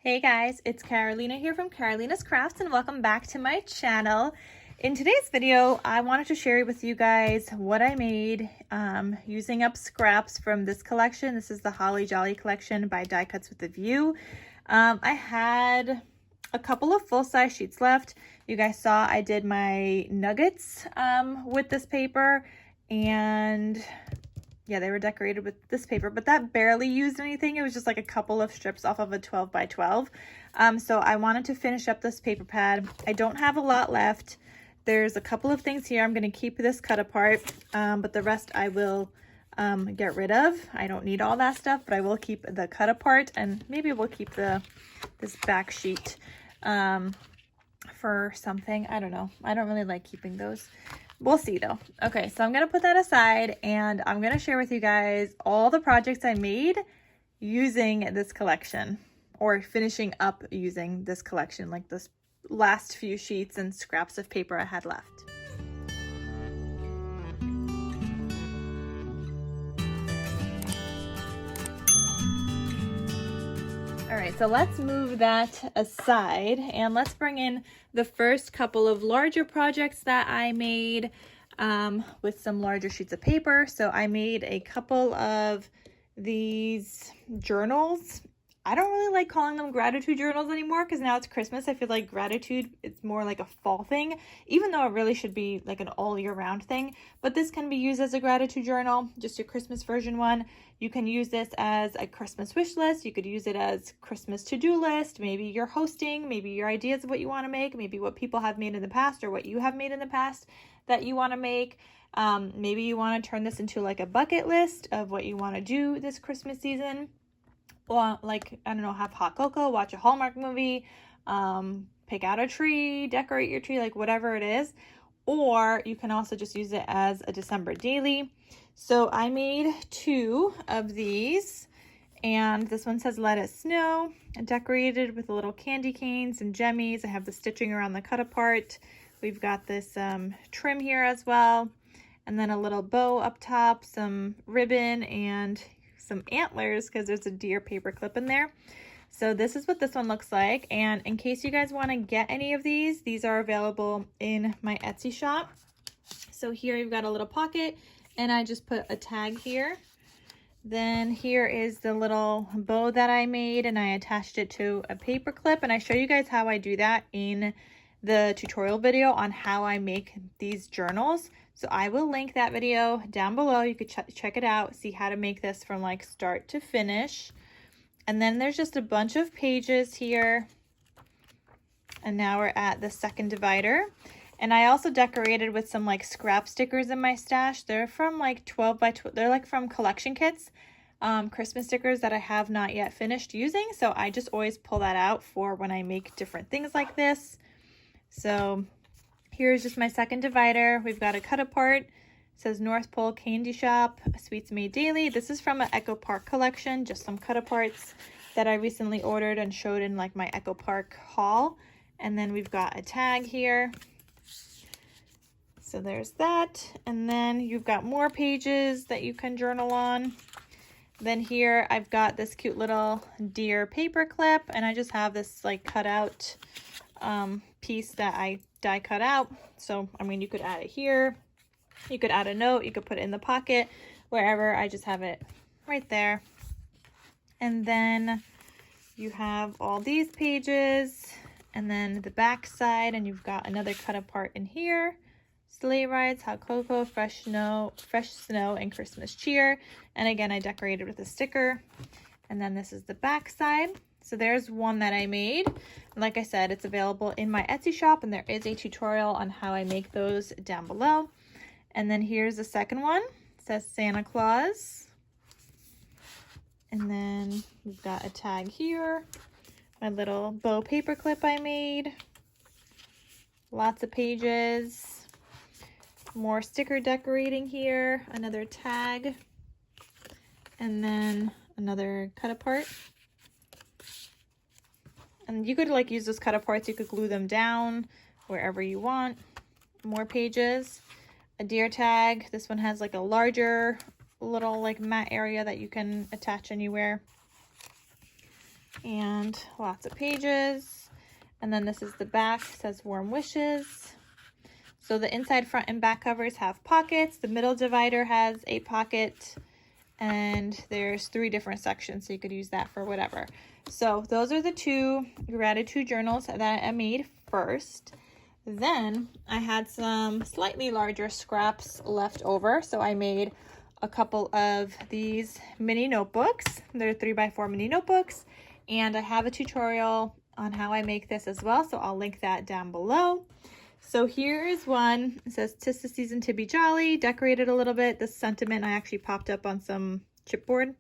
Hey guys, it's Carolina here from KarolinasKrafts and welcome back to my channel. In today's video, I wanted to share with you guys what I made using up scraps from this collection. This is the Holly Jolly collection by Die Cuts with a View. I had a couple of full-size sheets left. You guys saw I did my nuggets with this paper, and yeah, they were decorated with this paper, but that barely used anything. It was just like a couple of strips off of a 12 by 12. So I wanted to finish up this paper pad. I don't have a lot left. There's a couple of things here. I'm going to keep this cut apart, but the rest I will get rid of. I don't need all that stuff, but I will keep the cut apart, and maybe we'll keep this back sheet for something. I don't know. I don't really like keeping those. We'll see though. Okay, so I'm going to put that aside and I'm going to share with you guys all the projects I made using this collection, or finishing up using this collection, like this last few sheets and scraps of paper I had left. All right, so let's move that aside and let's bring in the first couple of larger projects that I made with some larger sheets of paper. So I made a couple of these journals. I don't really like calling them gratitude journals anymore because now it's Christmas. I feel like gratitude, it's more like a fall thing, even though it really should be like an all year round thing. But this can be used as a gratitude journal, just your Christmas version one. You can use this as a Christmas wish list. You could use it as Christmas to-do list. Maybe you're hosting, maybe your ideas of what you want to make, maybe what people have made in the past or what you have made in the past that you want to make. Maybe you want to turn this into like a bucket list of what you want to do this Christmas season. Or like, I don't know, have hot cocoa, watch a Hallmark movie, pick out a tree, decorate your tree, like whatever it is. Or you can also just use it as a December daily. So I made two of these, and this one says Let It Snow, and decorated with a little candy cane, some jemmies. I have the stitching around the cut apart. We've got this trim here as well, and then a little bow up top, some ribbon, and some antlers because there's a deer paper clip in there. So this is what this one looks like, and in case you guys want to get any of these are available in my Etsy shop. So here you've got a little pocket, and I just put a tag here. Then here is the little bow that I made, and I attached it to a paper clip, and I show you guys how I do that in the tutorial video on how I make these journals. So I will link that video down below. You could check it out, see how to make this from like start to finish. And then there's just a bunch of pages here. And now we're at the second divider. And I also decorated with some like scrap stickers in my stash. They're from like 12 by 12. They're like from collection kits, Christmas stickers that I have not yet finished using. So I just always pull that out for when I make different things like this. So here's just my second divider. We've got a cut apart. It says North Pole Candy Shop, Sweets Made Daily. This is from an Echo Park collection, just some cut aparts that I recently ordered and showed in like my Echo Park haul. And then we've got a tag here. So there's that. And then you've got more pages that you can journal on. Then here I've got this cute little deer paper clip, and I just have this like cut out piece that I die cut out. So I mean, you could add it here, you could add a note, you could put it in the pocket, wherever. I just have it right there. And then you have all these pages, and then the back side, and you've got another cut apart in here. Sleigh rides, hot cocoa, fresh snow, and Christmas cheer. And again, I decorated with a sticker. And then this is the back side. So there's one that I made. And like I said, it's available in my Etsy shop, and there is a tutorial on how I make those down below. And then here's the second one. It says Santa Claus. And then we've got a tag here. My little bow paper clip I made. Lots of pages. More sticker decorating here. Another tag. And then another cut apart. And you could like use those cut aparts, you could glue them down wherever you want. More pages. A deer tag. This one has like a larger little like mat area that you can attach anywhere. and lots of pages. And then this is the back, it says warm wishes. So the inside, front, and back covers have pockets. The middle divider has a pocket, and there's 3 different sections, so you could use that for whatever. So those are the 2 gratitude journals that I made first. Then I had some slightly larger scraps left over, so I made a couple of these mini notebooks. They're 3x4 mini notebooks, and I have a tutorial on how I make this as well, so I'll link that down below. So here is one. It says, "'Tis the season to be jolly," decorated a little bit. This sentiment I actually popped up on some chipboard,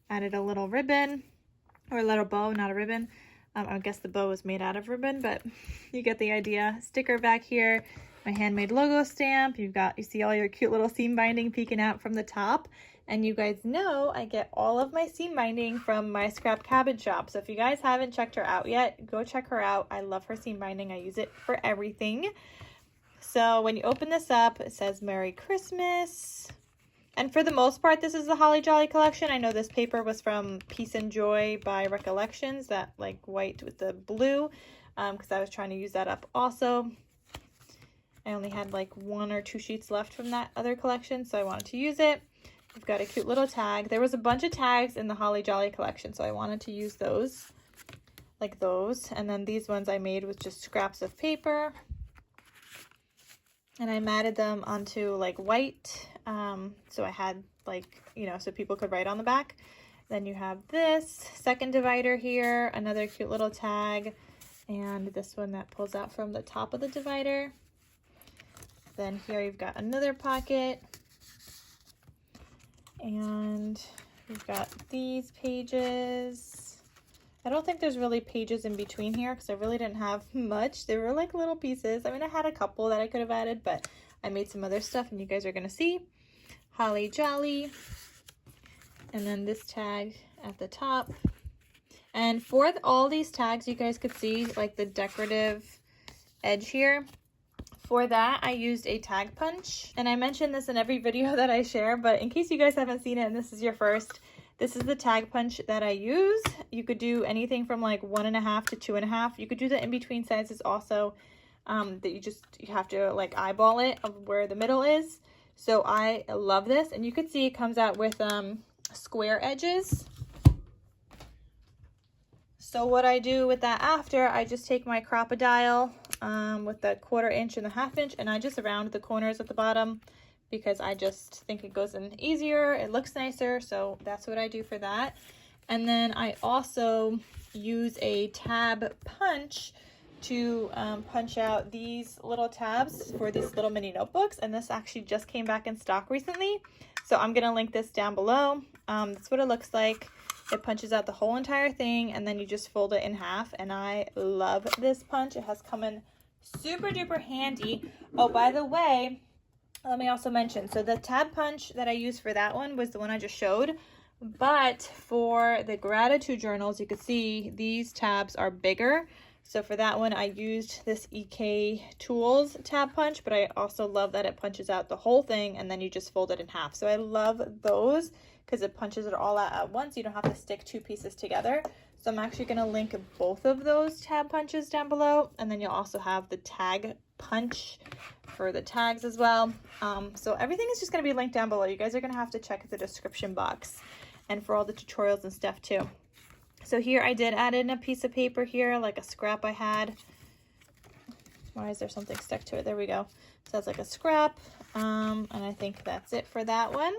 added a little ribbon, or a little bow, not a ribbon. I guess the bow was made out of ribbon, but you get the idea. Sticker back here, my handmade logo stamp. You see all your cute little seam binding peeking out from the top. And you guys know I get all of my seam binding from my Scrap Cabbage shop. So if you guys haven't checked her out yet, go check her out. I love her seam binding. I use it for everything. So when you open this up, it says Merry Christmas. And for the most part, this is the Holly Jolly collection. I know this paper was from Peace and Joy by Recollections, that like white with the blue, because I was trying to use that up also. I only had like 1 or 2 sheets left from that other collection, so I wanted to use it. We've got a cute little tag. There was a bunch of tags in the Holly Jolly collection, so I wanted to use those, like those. And then these ones I made with just scraps of paper. And I matted them onto like white, so I had like, you know, so people could write on the back. Then you have this second divider here, another cute little tag, and this one that pulls out from the top of the divider. Then here you've got another pocket. And we've got these pages. I don't think there's really pages in between here because I really didn't have much. They were like little pieces. I mean, I had a couple that I could have added, but I made some other stuff and you guys are going to see. Holly Jolly. And then this tag at the top. And for all these tags, you guys could see like the decorative edge here. For that, I used a tag punch, and I mention this in every video that I share, but in case you guys haven't seen it and this is your first, this is the tag punch that I use. You could do anything from like 1.5 to 2.5. You could do the in-between sizes also, that you have to like eyeball it of where the middle is. So I love this, and you could see it comes out with square edges. So what I do with that after, I just take my Crop-A-Dile with the 1/4 inch and the 1/2 inch, and I just round the corners at the bottom because I just think it goes in easier, it looks nicer, so that's what I do for that. And then I also use a tab punch to punch out these little tabs for these little mini notebooks, and this actually just came back in stock recently, so I'm gonna link this down below. That's what it looks like. It punches out the whole entire thing, and then you just fold it in half, and I love this punch. It has come in super duper handy. Oh, by the way, let me also mention, so the tab punch that I used for that one was the one I just showed, but for the gratitude journals, you can see these tabs are bigger. So for that one, I used this EK Tools tab punch, but I also love that it punches out the whole thing, and then you just fold it in half. So I love those because it punches it all out at once. You don't have to stick 2 pieces together. So I'm actually going to link both of those tab punches down below, and then you'll also have the tag punch for the tags as well. So everything is just going to be linked down below. You guys are going to have to check the description box and for all the tutorials and stuff too. So here I did add in a piece of paper here, like a scrap I had. Why is there something stuck to it? There we go. So that's like a scrap, and I think that's it for that one.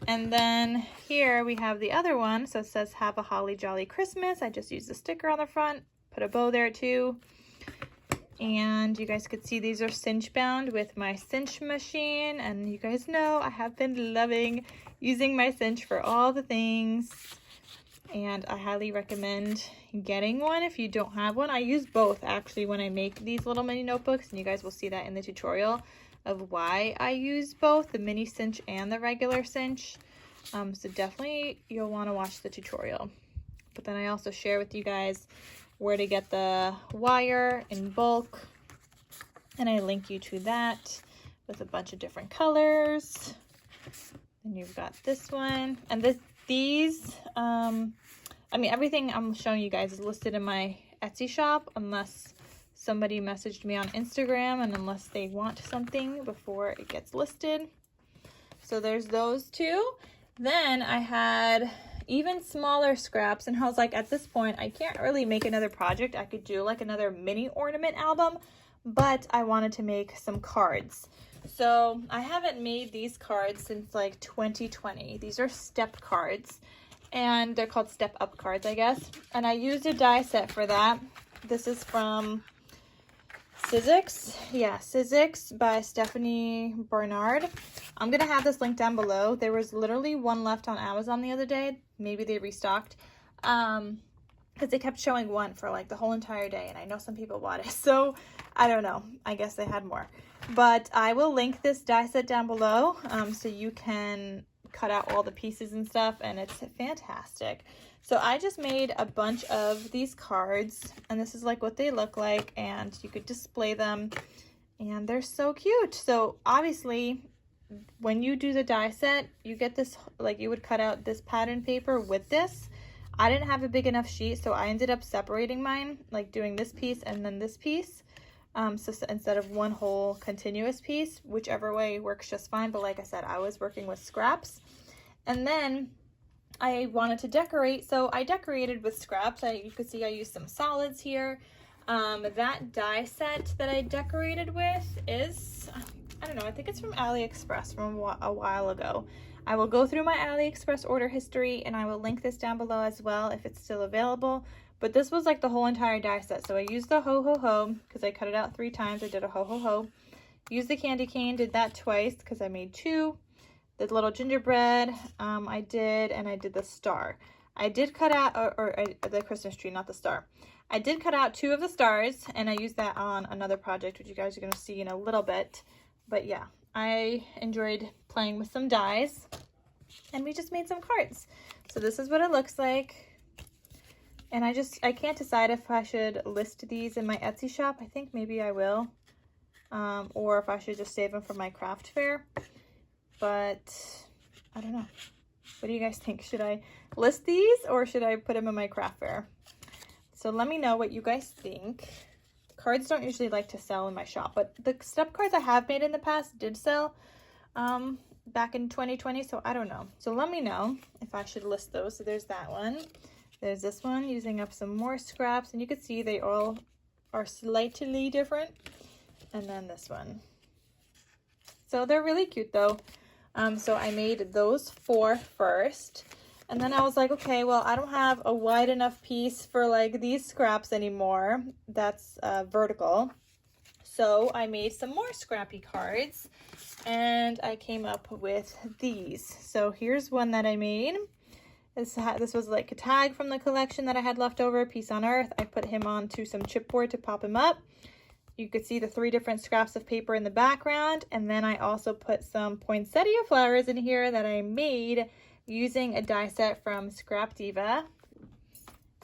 And then here we have the other one. So it says, "Have a Holly Jolly Christmas." I just used the sticker on the front, put a bow there too. And you guys could see these are cinch bound with my cinch machine. And you guys know I have been loving using my cinch for all the things. And I highly recommend getting one if you don't have one. I use both actually when I make these little mini notebooks, and you guys will see that in the tutorial of why I use both the mini cinch and the regular cinch. So definitely you'll want to watch the tutorial. But then I also share with you guys where to get the wire in bulk, and I link you to that with a bunch of different colors. And you've got this one, and these I mean, everything I'm showing you guys is listed in my Etsy shop unless somebody messaged me on Instagram and unless they want something before it gets listed. So there's those two. Then I had even smaller scraps, and I was like, at this point, I can't really make another project. I could do like another mini ornament album, but I wanted to make some cards. So I haven't made these cards since like 2020. These are step cards, and they're called step up cards, I guess. And I used a die set for that. This is from Sizzix. Yeah, Sizzix by Stephanie Bernard. I'm gonna have this link down below. There was literally one left on Amazon the other day. Maybe they restocked. Because they kept showing one for like the whole entire day, and I know some people bought it. So I don't know. I guess they had more. But I will link this die set down below so you can cut out all the pieces and stuff, and it's fantastic. So I just made a bunch of these cards, and this is like what they look like, and you could display them, and they're so cute. So obviously when you do the die set, you get this, like you would cut out this pattern paper with this. I didn't have a big enough sheet, so I ended up separating mine, like doing this piece and then this piece. So instead of one whole continuous piece, whichever way works just fine. But like I said, I was working with scraps. And then I wanted to decorate, so I decorated with scraps. You could see I used some solids here. That die set that I decorated with is, I don't know, I think it's from AliExpress from a while ago. I will go through my AliExpress order history, and I will link this down below as well if it's still available. But this was like the whole entire die set. So I used the ho ho ho because I cut it out 3 times. I did a ho ho ho. Used the candy cane, did that twice because I made 2. The little gingerbread I did, and I did the star. I did cut out, the Christmas tree, not the star. I did cut out 2 of the stars, and I used that on another project, which you guys are going to see in a little bit. But yeah, I enjoyed playing with some dies, and we just made some cards. So this is what it looks like. And I can't decide if I should list these in my Etsy shop. I think maybe I will. Or if I should just save them for my craft fair. But I don't know. What do you guys think? Should I list these or should I put them in my craft fair? So let me know what you guys think. Cards don't usually like to sell in my shop, but the step cards I have made in the past did sell back in 2020, so I don't know. So let me know if I should list those. So there's that one. There's this one, using up some more scraps, and you can see they all are slightly different. And then this one. So they're really cute though. So I made those 4 first. And then I was like, okay, well, I don't have a wide enough piece for like these scraps anymore. That's vertical. So I made some more scrappy cards, and I came up with these. So here's one that I made. This was like a tag from the collection that I had left over, Peace on Earth. I put him onto some chipboard to pop him up. You could see the 3 different scraps of paper in the background. And then I also put some poinsettia flowers in here that I made using a die set from Scrap Diva.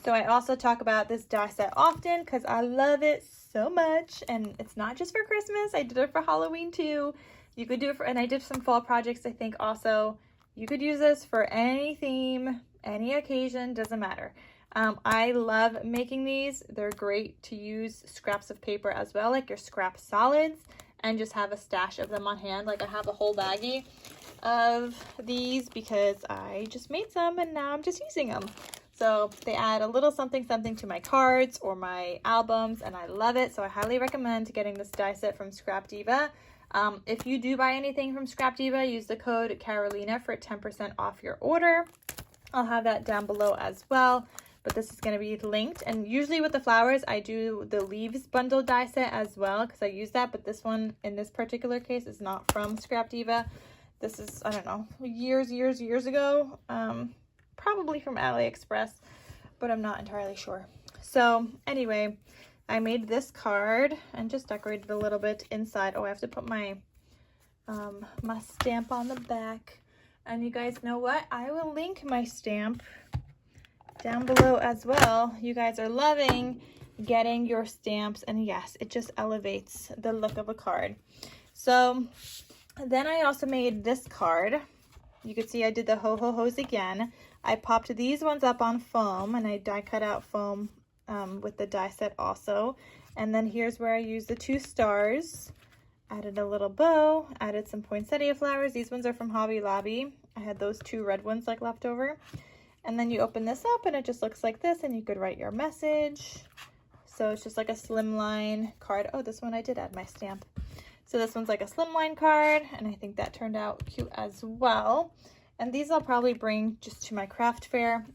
So I also talk about this die set often because I love it so much. And it's not just for Christmas. I did it for Halloween too. You could do it for, and I did some fall projects, I think also. You could use this for any theme, any occasion, doesn't matter. I love making these. They're great to use scraps of paper as well, like your scrap solids, and just have a stash of them on hand. Like I have a whole baggie of these because I just made some and now I'm just using them. So they add a little something something to my cards or my albums, and I love it. So I highly recommend getting this die set from Scrap Diva. If you do buy anything from Scrap Diva, use the code Carolina for 10% off your order. I'll have that down below as well, but this is going to be linked. And usually with the flowers, I do the leaves bundle die set as well because I use that, but this one in this particular case is not from Scrap Diva. This is, I don't know, years ago, probably from AliExpress, but I'm not entirely sure. So anyway, I made this card and just decorated a little bit inside. Oh, I have to put my my stamp on the back. And you guys know what? I will link my stamp down below as well. You guys are loving getting your stamps, and yes, it just elevates the look of a card. So then I also made this card. You can see I did the ho ho hos again. I popped these ones up on foam, and I die cut out foam with the die set also. And then here's where I used the 2 stars. Added a little bow, added some poinsettia flowers. These ones are from Hobby Lobby. I had those 2 red ones like left over. And then you open this up and it just looks like this, and you could write your message. So it's just like a slimline card. Oh, this one I did add my stamp. So this one's like a slimline card, and I think that turned out cute as well. And these I'll probably bring just to my craft fair,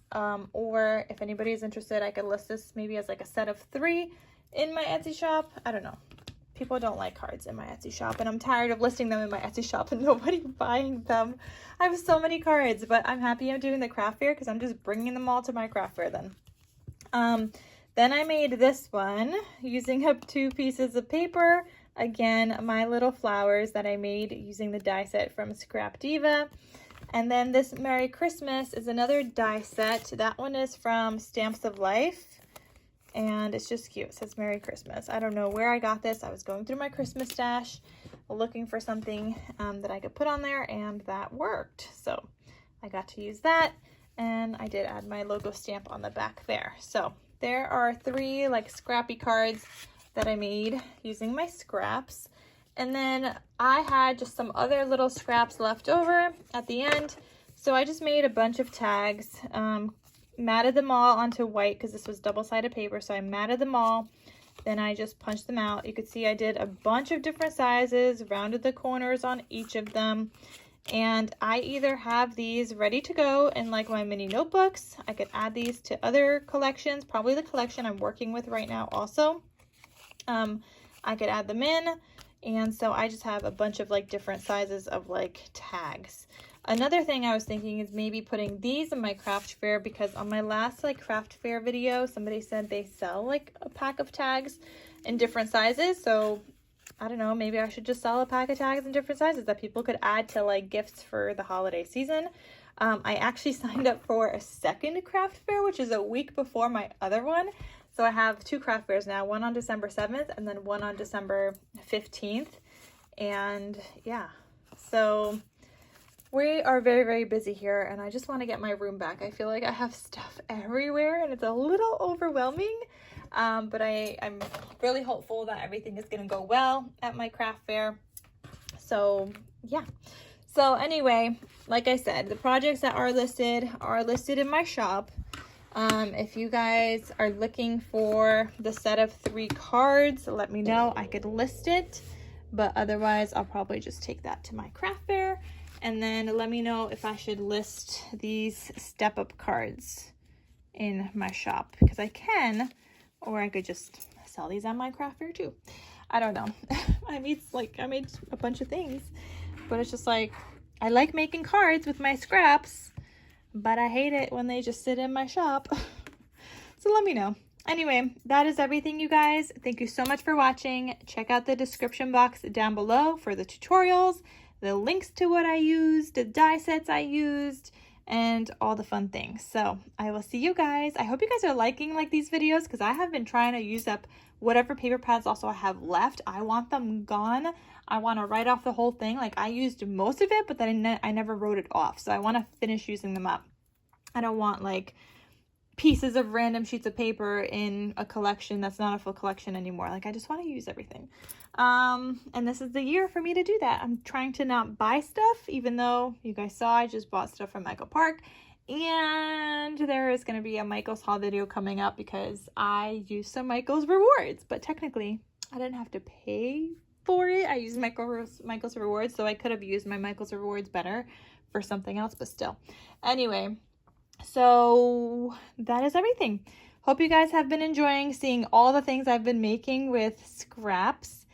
or if anybody is interested, I could list this maybe as like a set of 3 in my Etsy shop. I don't know. People don't like cards in my Etsy shop, and I'm tired of listing them in my Etsy shop and nobody buying them. I have so many cards, but I'm happy I'm doing the craft fair because I'm just bringing them all to my craft fair then. Then I made this one using up 2 pieces of paper. Again, my little flowers that I made using the die set from Scrap Diva. And then this Merry Christmas is another die set. That one is from Stamps of Life. And it's just cute. It says Merry Christmas. I don't know where I got this. I was going through my Christmas stash looking for something that I could put on there, and that worked. So I got to use that, and I did add my logo stamp on the back there. So there are 3 like scrappy cards that I made using my scraps. And then I had just some other little scraps left over at the end. So I just made a bunch of tags, matted them all onto white because this was double-sided paper. So I matted them all. Then I just punched them out. You could see I did a bunch of different sizes, rounded the corners on each of them. And I either have these ready to go in like my mini notebooks. I could add these to other collections, probably the collection I'm working with right now also. I could add them in. And so I just have a bunch of like different sizes of like tags. Another thing I was thinking is maybe putting these in my craft fair, because on my last like craft fair video, somebody said they sell like a pack of tags in different sizes. So I don't know, maybe I should just sell a pack of tags in different sizes that people could add to like gifts for the holiday season. I actually signed up for a second craft fair, which is a week before my other one. So I have 2 craft fairs now, one on December 7th and then one on December 15th. And yeah, so we are very, very busy here, and I just want to get my room back. I feel like I have stuff everywhere and it's a little overwhelming, but I'm really hopeful that everything is going to go well at my craft fair. So yeah. So anyway, like I said, the projects that are listed in my shop. If you guys are looking for the set of 3 cards, let me know. I could list it, but otherwise I'll probably just take that to my craft fair. And then let me know if I should list these step-up cards in my shop, because I can, or I could just sell these on my craft fair too. I don't know. I made a bunch of things, but it's just like, I like making cards with my scraps, but I hate it when they just sit in my shop. So let me know. Anyway, that is everything, you guys. Thank you so much for watching. Check out the description box down below for the tutorials, the links to what I used, the die sets I used, and all the fun things. So I will see you guys. I hope you guys are liking like these videos, because I have been trying to use up whatever paper pads also I have left. I want them gone. I want to write off the whole thing. Like, I used most of it, but then I never wrote it off. So I want to finish using them up. I don't want like pieces of random sheets of paper in a collection that's not a full collection anymore. Like, I just want to use everything. And this is the year for me to do that. I'm trying to not buy stuff, even though you guys saw I just bought stuff from Michael Park. And there is going to be a Michael's haul video coming up because I used some Michael's rewards, but technically I didn't have to pay for it. I used Michael's rewards, so I could have used my Michael's rewards better for something else, but still. Anyway, so that is everything. Hope you guys have been enjoying seeing all the things I've been making with scraps,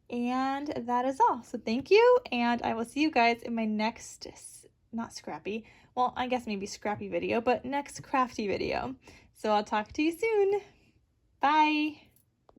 and that is all. So thank you, and I will see you guys in my next, not scrappy, well, I guess maybe scrappy video, but next crafty video. So I'll talk to you soon. Bye.